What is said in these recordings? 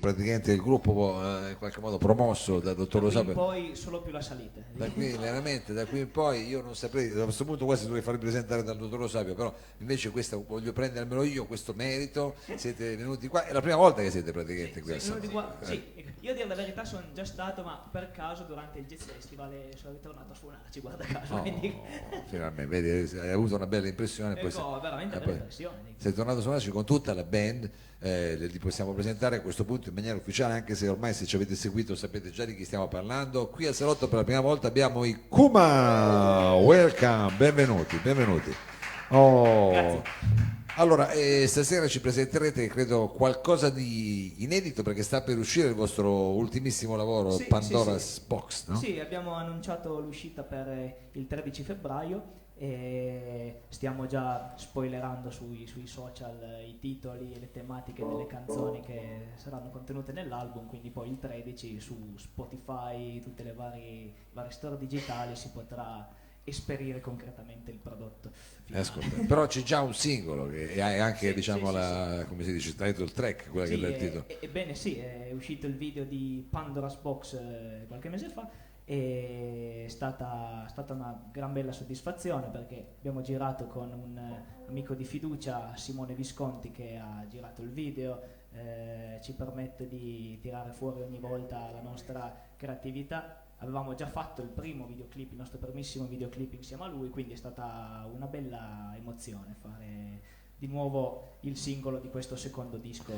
praticamente il gruppo in qualche modo promosso dal dottor Lo Da qui in Sapio. poi solo più la salita. Da qui veramente, da qui in poi io non saprei, a questo punto quasi dovrei farmi presentare dal dottor Lo Sapio, però invece questa voglio prendere almeno io questo merito. Siete venuti qua, è la prima volta che siete praticamente qui al Venuti salotto. qua- sì, io a dire la verità sono già stato, ma per caso durante il Jazz Festival sono ritornato a suonarci, guarda caso. Oh, Quindi, finalmente, vedi, hai avuto una bella impressione. Poi ecco, veramente e bella poi impressione. Dico. sei tornato a suonarci con tutta la band, li possiamo presentare a questo punto in maniera ufficiale, anche se ormai se ci avete seguito sapete già di chi stiamo parlando. Qui al salotto per la prima volta abbiamo i Kuma, welcome, benvenuti, benvenuti. Oh. Allora, stasera ci presenterete, credo, qualcosa di inedito perché sta per uscire il vostro ultimissimo lavoro, Sì, Pandora's sì, sì. Box, no? Sì, abbiamo annunciato l'uscita per il 13 febbraio e stiamo già spoilerando sui social i titoli e le tematiche delle canzoni che saranno contenute nell'album, quindi poi il 13 su Spotify, tutte le varie store digitali si potrà esperire concretamente il prodotto finale. Ascolta, però c'è già un singolo che è anche, Sì, diciamo, sì, sì, la, come si dice, title track, quella che Sì, dà il titolo. ebbene sì, è uscito il video di Pandora's Box qualche mese fa e è stata una gran bella soddisfazione perché abbiamo girato con un amico di fiducia, Simone Visconti, che ha girato il video, ci permette di tirare fuori ogni volta la nostra creatività. Avevamo già fatto il primo videoclip, il nostro primissimo videoclip insieme a lui, quindi è stata una bella emozione fare di nuovo il singolo di questo secondo disco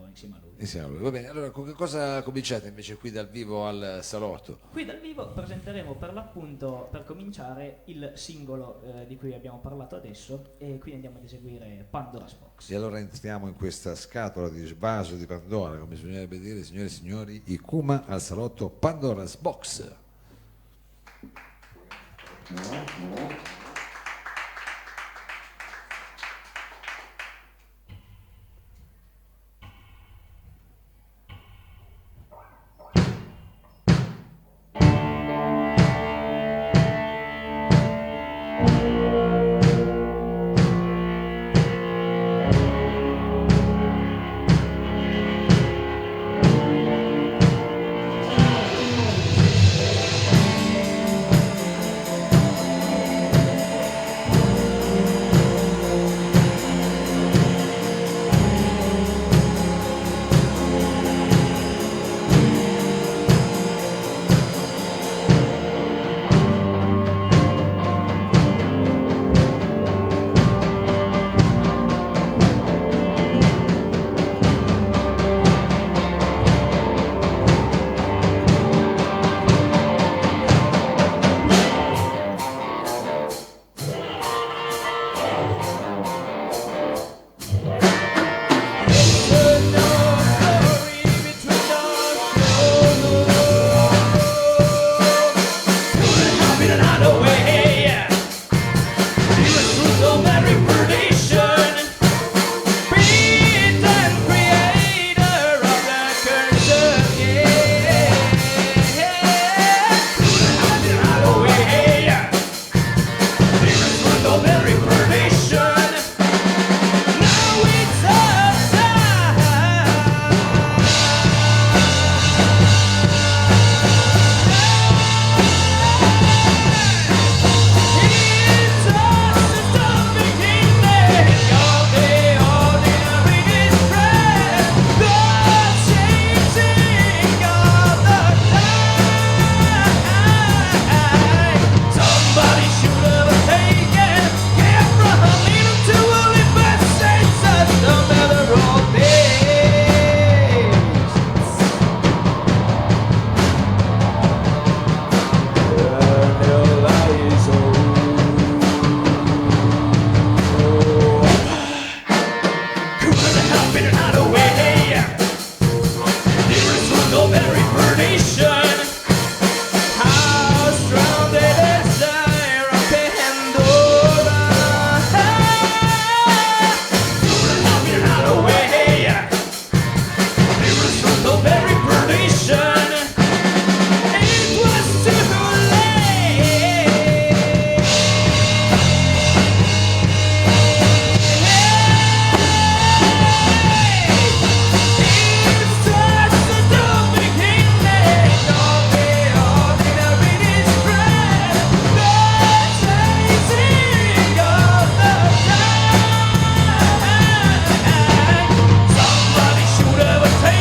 insieme a lui. Insieme a lui. Va bene, allora con che cosa cominciate invece qui dal vivo al salotto? Qui dal vivo presenteremo per l'appunto, per cominciare, il singolo di cui abbiamo parlato adesso e quindi andiamo ad eseguire Pandora's Box. E allora entriamo in questa scatola di vaso di Pandora, come bisognerebbe dire, signore e signori, i Kuma al salotto Pandora's Box.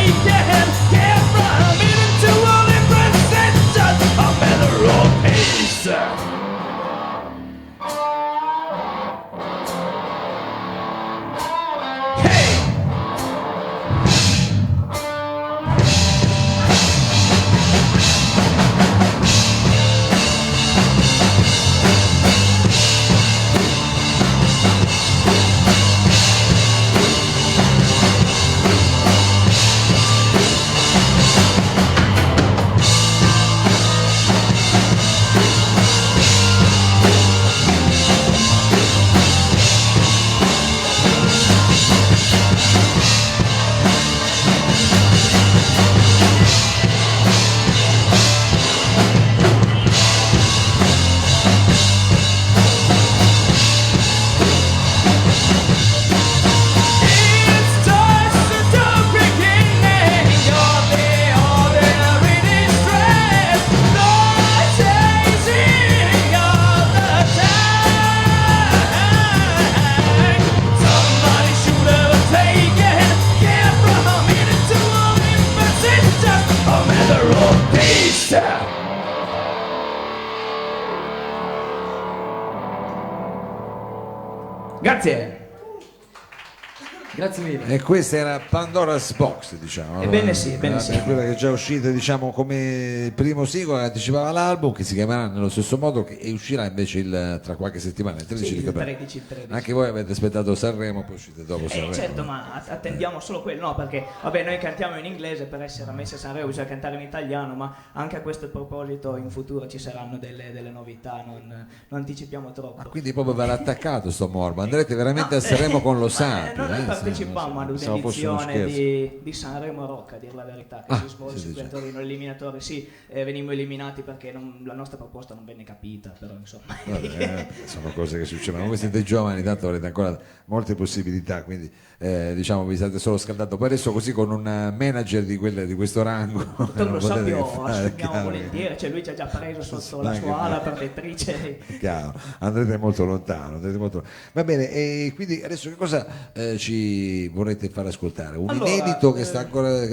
taken. Get from it into all different senses. A matter of pace. Grazie. Grazie mille. E questa era Pandora's Box, diciamo. Ebbene sì, ebbene sì. Quella che è già uscita, diciamo, come primo singolo, anticipava l'album, che si chiamerà nello stesso modo e uscirà invece tra qualche settimana, il 13 Sì, di il febbraio. 13. Anche voi avete aspettato Sanremo, poi uscite dopo Sanremo. Certo, ma attendiamo solo quello, no, perché vabbè, noi cantiamo in inglese per essere ammessi a Sanremo, bisogna cantare in italiano, ma anche a questo proposito in futuro ci saranno delle novità, non anticipiamo troppo. Ma quindi proprio verrà attaccato sto morbo, andrete veramente a Sanremo con lo Santi. Noi partecipammo ad un'edizione di... di Sanremo Rock, a dir la verità, che Ah, si svolse sì, qui a Torino, l'eliminatore, sì, venimmo eliminati perché la nostra proposta non venne capita, però insomma. Vabbè, sono cose che succedono, voi siete giovani, tanto avrete ancora molte possibilità, quindi diciamo vi state solo scaldando. Poi adesso così con un manager di questo rango Tutto non lo potete sappiamo, che fare, assumiamo chiaro volentieri, cioè lui ci ha già preso sotto la Anche sua ala per- protettrice. chiaro, andrete molto lontano, va bene. E quindi adesso che cosa ci vorrete far ascoltare? Un Allora, inedito che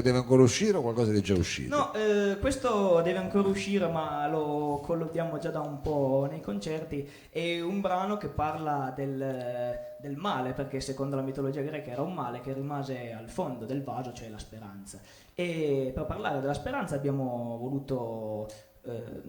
deve ancora uscire o qualcosa che è già uscito? No, questo deve ancora uscire, ma lo collodiamo già da un po' nei concerti. È un brano che parla del male, perché secondo la mitologia greca era un male che rimase al fondo del vaso, cioè la speranza. E per parlare della speranza abbiamo voluto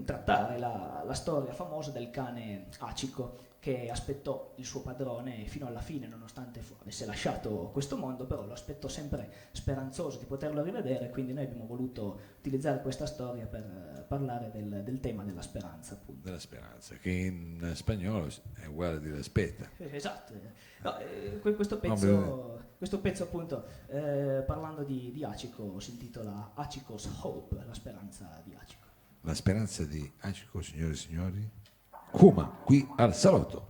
trattare la storia famosa del cane Acico, che aspettò il suo padrone fino alla fine, nonostante avesse lasciato questo mondo, però lo aspettò sempre speranzoso di poterlo rivedere, quindi noi abbiamo voluto utilizzare questa storia per parlare del tema della speranza, appunto. Della speranza, che in spagnolo è uguale a dire aspetta. Esatto. No, questo pezzo appunto, parlando di Acico, si intitola Acico's Hope, la speranza di Acico. La speranza di Acico, signore e signori. Kuma, qui al salotto.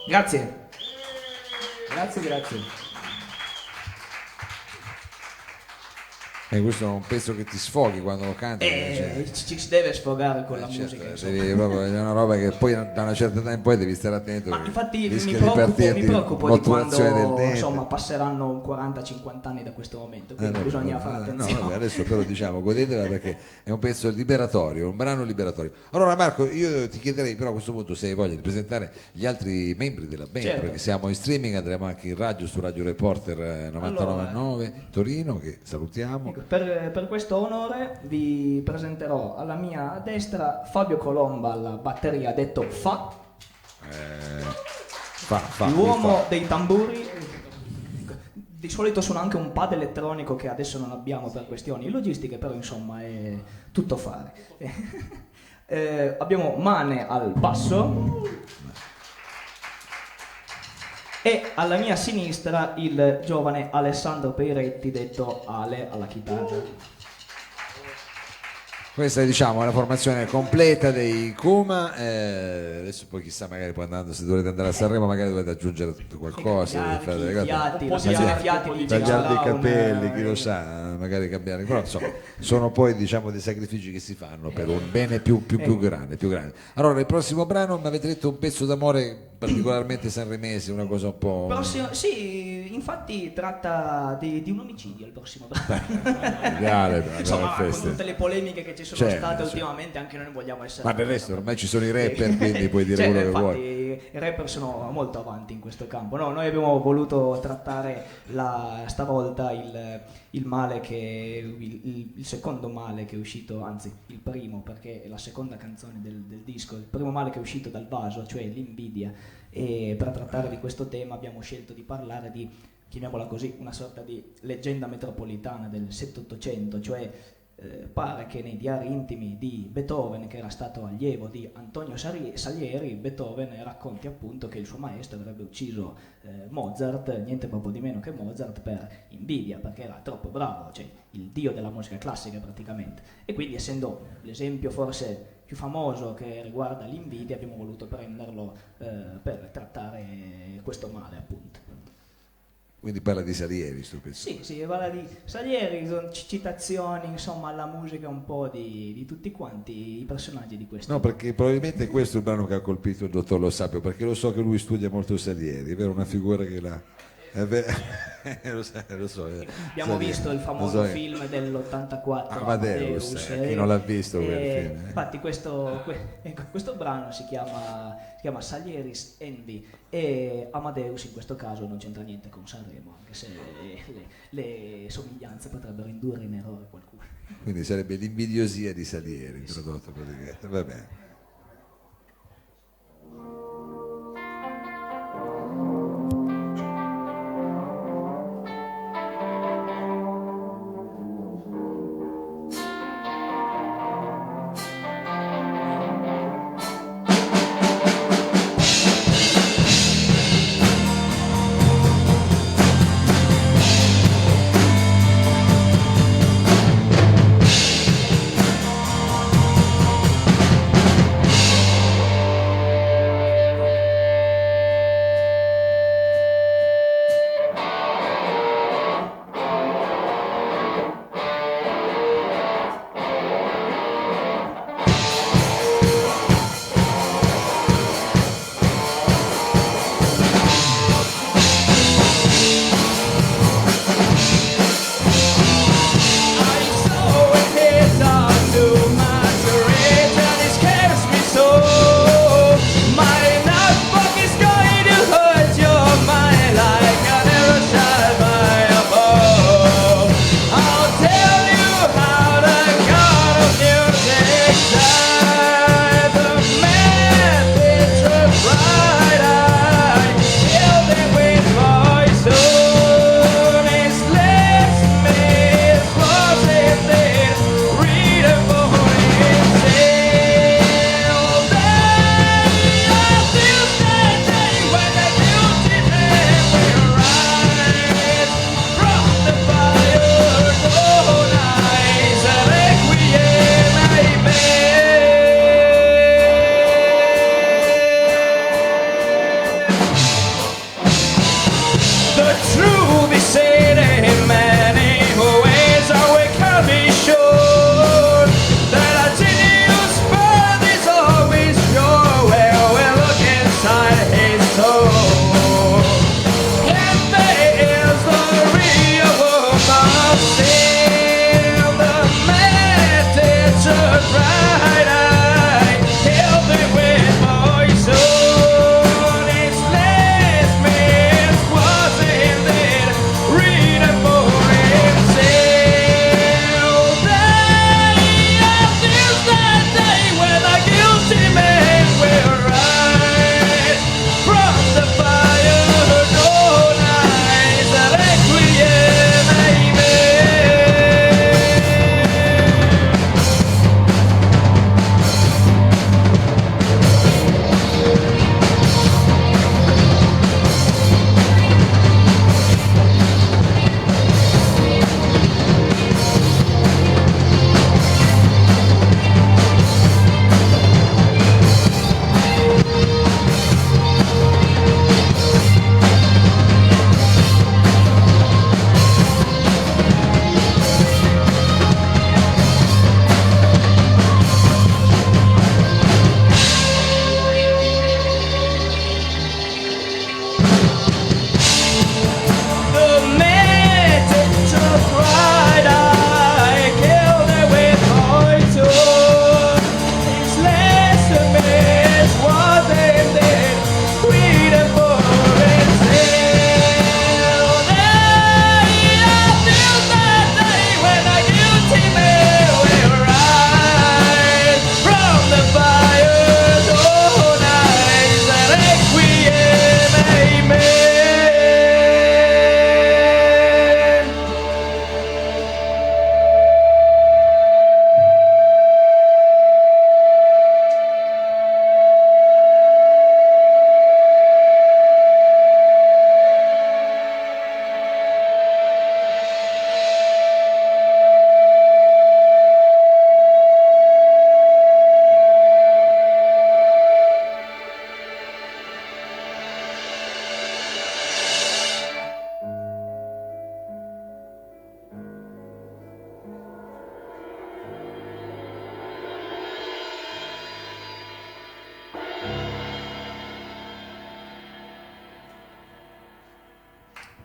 Grazie. Grazie. E questo è un pezzo che ti sfoghi quando lo canti. Ci si deve sfogare con la certo, musica. Insomma. è una roba che poi da una certa età in poi devi stare attento. Ma infatti mi rischia preoccupo di modulazione del quando dente. insomma passeranno 40-50 anni da questo momento, quindi bisogna fare attenzione. Vabbè, adesso però diciamo godetela perché è un pezzo liberatorio, un brano liberatorio. Allora Marco, io ti chiederei però a questo punto se hai voglia di presentare gli altri membri della band, Certo. perché siamo in streaming, andremo anche in radio su Radio Reporter 99.9 Torino, che salutiamo. Ecco, per questo onore vi presenterò alla mia destra Fabio Colomba alla batteria, detto Fa, l'uomo dei tamburi. Di solito suona anche un pad elettronico che adesso non abbiamo per questioni logistiche, però insomma è tutto fare. Abbiamo Mane al basso e alla mia sinistra il giovane Alessandro Peiretti, detto Ale, alla chitarra. Questa è diciamo la formazione completa dei Kuma, adesso poi chissà magari poi andando, se dovete andare a Sanremo magari dovete aggiungere qualcosa, dovete fare delle cose. Tagliare i capelli, chi lo sa, magari cambiare, però insomma sono poi diciamo dei sacrifici che si fanno per un bene più grande, più grande. Allora il prossimo brano mi avete detto un pezzo d'amore particolarmente sanremese, una cosa un po'... Sì, infatti tratta di un omicidio il prossimo brano. Ideale, insomma, con tutte le polemiche che ci sono state certo. ultimamente, anche noi non vogliamo essere... Ma del resto ormai ci sono i rapper, quindi puoi dire quello che infatti, vuoi. I rapper sono molto avanti in questo campo. No, noi abbiamo voluto trattare stavolta il male che il secondo male che è uscito, anzi il primo, perché è la seconda canzone del disco, il primo male che è uscito dal vaso, cioè l'invidia. E per trattare di questo tema abbiamo scelto di parlare di, chiamiamola così, una sorta di leggenda metropolitana del 7-800, cioè pare che nei diari intimi di Beethoven, che era stato allievo di Antonio Salieri, Beethoven racconti appunto che il suo maestro avrebbe ucciso Mozart, niente proprio di meno che Mozart, per invidia, perché era troppo bravo, cioè il dio della musica classica praticamente. E quindi, essendo l'esempio forse più famoso che riguarda l'invidia, abbiamo voluto prenderlo per trattare questo male appunto. Quindi parla di Salieri sto pezzo. Sì, parla di Salieri, con citazioni insomma alla musica un po' di tutti quanti i personaggi di questo. No, perché probabilmente questo è il brano che ha colpito il dottor Lo Sapio, perché lo so che lui studia molto Salieri, è vero, una figura che l'ha... lo so. Abbiamo visto il famoso film dell'84 Amadeus, chi non l'ha visto quel film. Infatti questo brano si chiama Salieris Envy, e Amadeus in questo caso non c'entra niente con Sanremo, anche se le somiglianze potrebbero indurre in errore qualcuno. Quindi sarebbe l'invidiosia di Salieri introdotto praticamente. Va bene.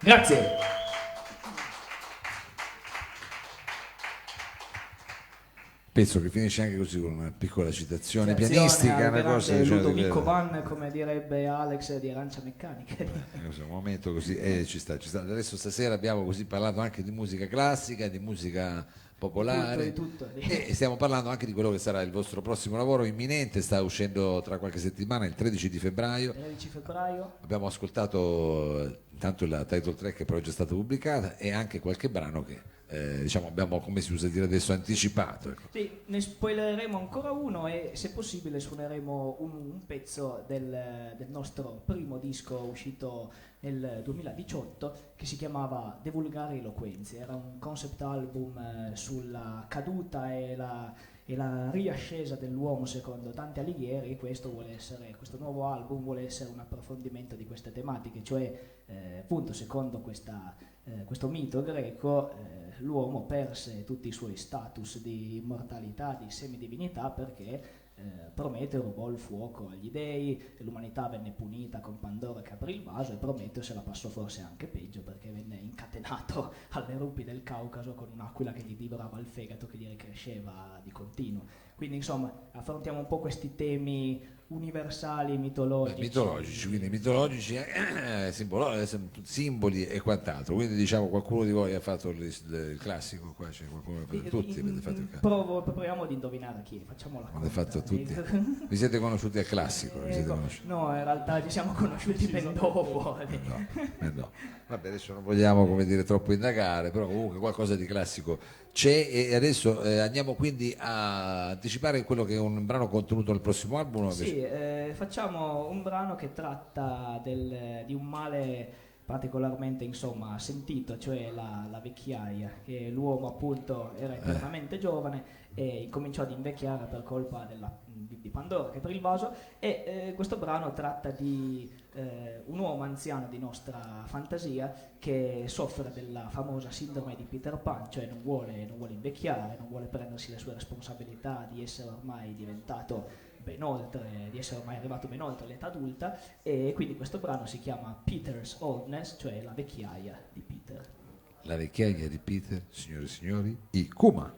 Grazie. Pezzo che finisce anche così con una piccola citazione Citazione pianistica, al una cosa grande cioè, Ludovico Van, come direbbe Alex di Arancia Meccanica. un momento così, ci sta. Adesso stasera abbiamo così parlato anche di musica classica, di musica popolare Di tutto. e stiamo parlando anche di quello che sarà il vostro prossimo lavoro imminente, sta uscendo tra qualche settimana, il 13 di febbraio. 13 febbraio. Abbiamo ascoltato intanto la title track che però è già stata pubblicata e anche qualche brano che diciamo abbiamo, come si usa dire adesso, anticipato. Ecco. Sì, ne spoileremo ancora uno e se possibile suoneremo un pezzo del nostro primo disco uscito nel 2018 che si chiamava De Vulgari Eloquenze. Era un concept album sulla caduta e la riascesa dell'uomo secondo Dante Alighieri, e questo nuovo album vuole essere un approfondimento di queste tematiche, cioè appunto secondo questo mito greco l'uomo perse tutti i suoi status di immortalità, di semidivinità, perché Prometeo rubò il fuoco agli dei, l'umanità venne punita con Pandora che aprì il vaso e Prometeo se la passò forse anche peggio perché venne incatenato alle rupi del Caucaso con un'aquila che gli divorava il fegato che gli ricresceva di continuo. Quindi insomma affrontiamo un po' questi temi universali, quindi mitologici, simboli e quant'altro. Quindi diciamo qualcuno di voi ha fatto il classico qua, c'è qualcuno tutti avete fatto il classico. Proviamo ad indovinare chi, facciamo la Avete fatto tutti. Vi siete conosciuti al classico? No, in realtà ci siamo conosciuti ben dopo. No. Vabbè, adesso non vogliamo come dire troppo indagare, però comunque qualcosa di classico c'è e adesso andiamo quindi a anticipare quello che è un brano contenuto nel prossimo album. Sì, facciamo un brano che tratta di un male particolarmente insomma sentito, cioè la vecchiaia, che l'uomo appunto era eternamente giovane e incominciò ad invecchiare per colpa di Pandora che aprì il vaso e questo brano tratta di un uomo anziano di nostra fantasia che soffre della famosa sindrome di Peter Pan, cioè non vuole invecchiare, non vuole prendersi le sue responsabilità di essere ormai diventato di essere ormai arrivato ben oltre l'età adulta, e quindi questo brano si chiama Peter's Oldness, cioè la vecchiaia di Peter. La vecchiaia di Peter, signore e signori, i Kuma.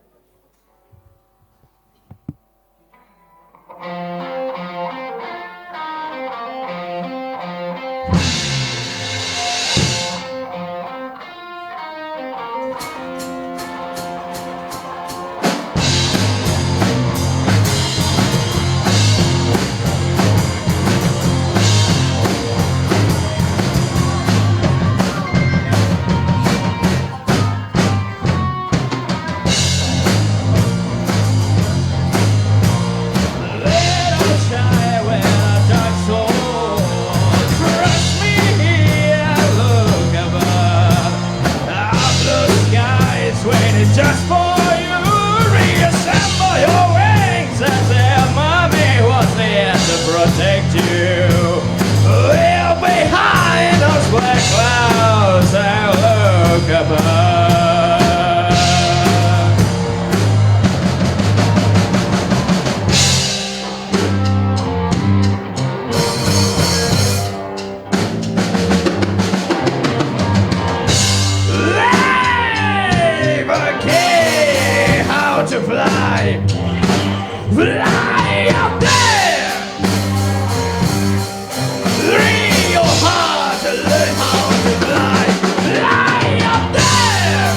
Just for you, reassemble your wings as if mommy was there to protect you. We're behind those black clouds and look above. To fly, fly up there. Real hard to learn how to fly, fly up there.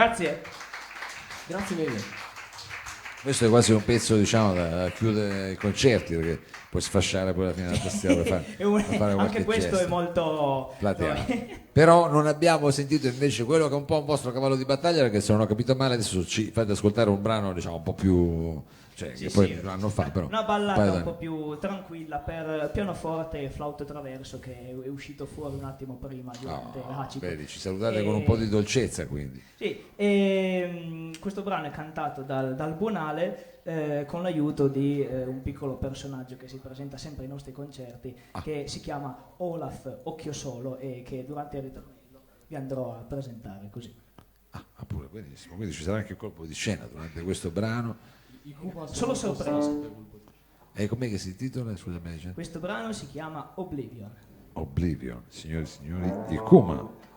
Grazie. Grazie mille. Questo è quasi un pezzo, diciamo, da chiudere i concerti, perché puoi sfasciare poi alla fine della tastiera per fare, per fare qualche Anche questo gesto è molto plateale. Però non abbiamo sentito invece quello che è un po' un vostro cavallo di battaglia, perché se non ho capito male adesso ci fate ascoltare un brano, diciamo, un po' più... cioè, Sì, che poi sì. un anno fa, però una un paio ballata un d'anni. po' più tranquilla per pianoforte e flauto traverso che è uscito fuori un attimo prima durante l'Acido. Vedi, ci salutate con un po' di dolcezza, quindi. Sì, questo brano è cantato dal Buonale con l'aiuto di un piccolo personaggio che si presenta sempre ai nostri concerti, che si chiama Olaf Occhio Solo e che durante il ritornello vi andrò a presentare così. Pure, benissimo. Quindi ci sarà anche un colpo di scena durante questo brano. Solo sorprese. E com'è che si intitola? Scusami, dice? Questo brano si chiama Oblivion. Oblivion, signori e signori, di Kuma.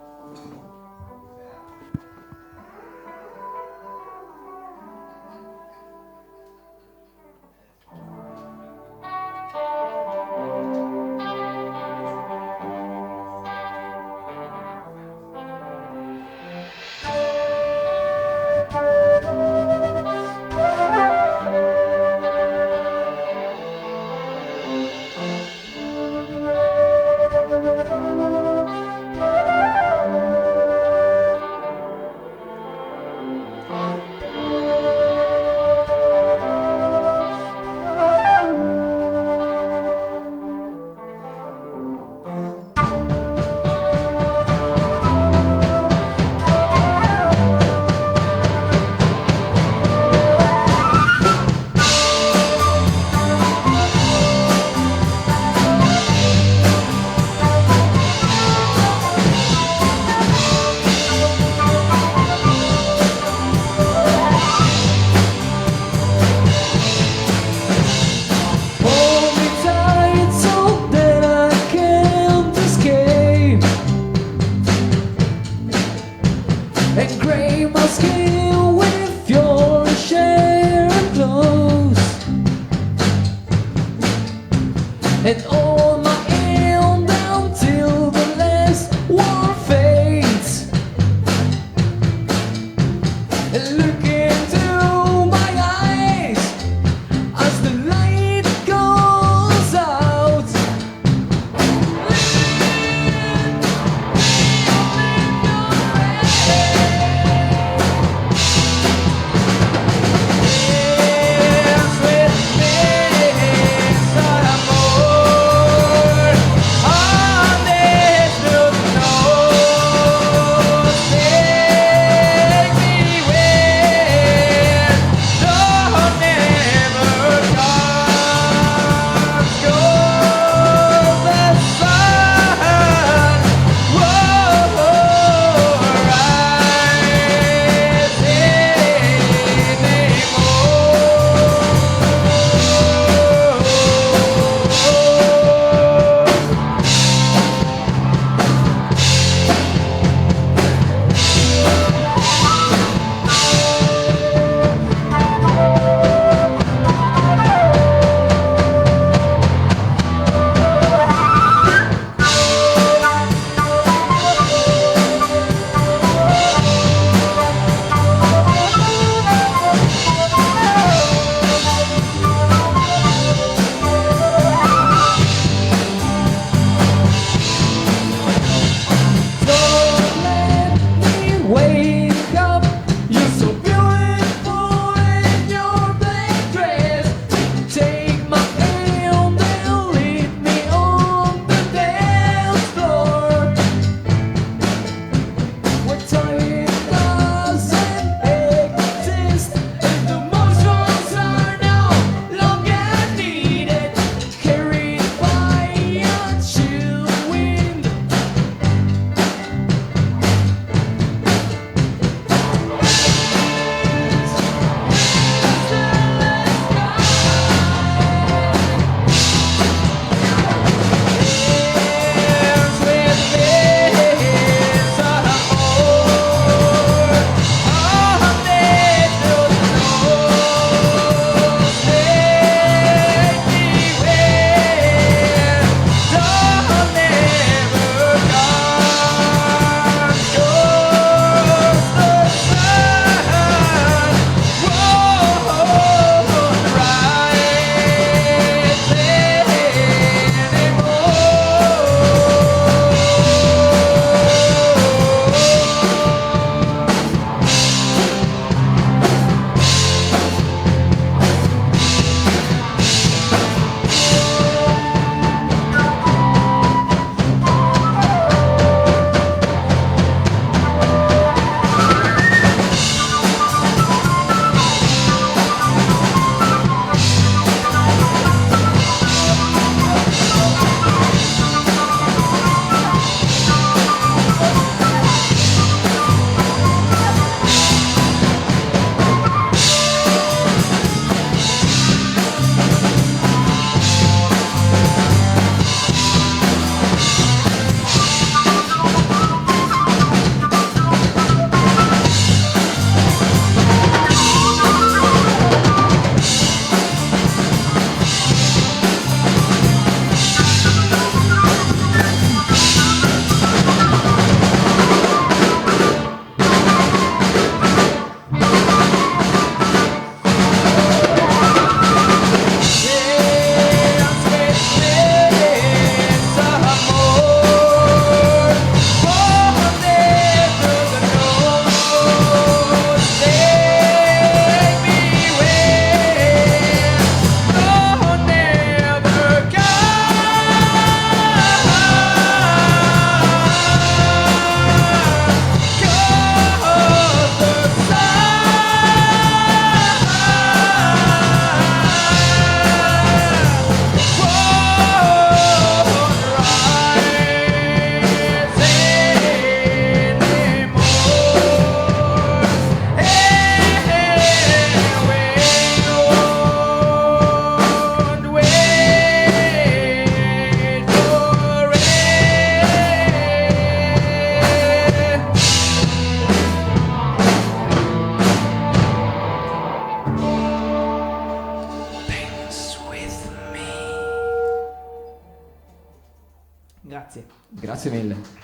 Grazie mille.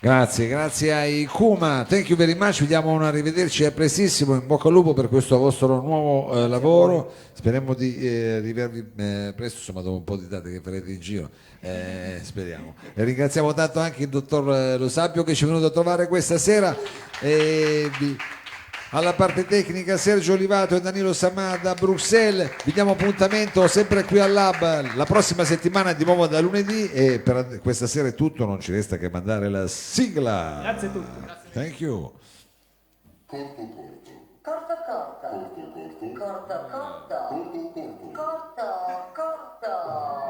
Grazie ai Kuma, thank you very much, vi diamo un arrivederci a prestissimo, in bocca al lupo per questo vostro nuovo lavoro, speriamo di rivervi presto, insomma dopo un po' di date che farete in giro, speriamo. E ringraziamo tanto anche il dottor Lo Sapio che ci è venuto a trovare questa sera. Alla parte tecnica Sergio Olivato e Danilo Samà da Bruxelles, vi diamo appuntamento sempre qui al Lab la prossima settimana di nuovo da lunedì e per questa sera è tutto, non ci resta che mandare la sigla. Grazie a tutti. Thank you. Corto corto.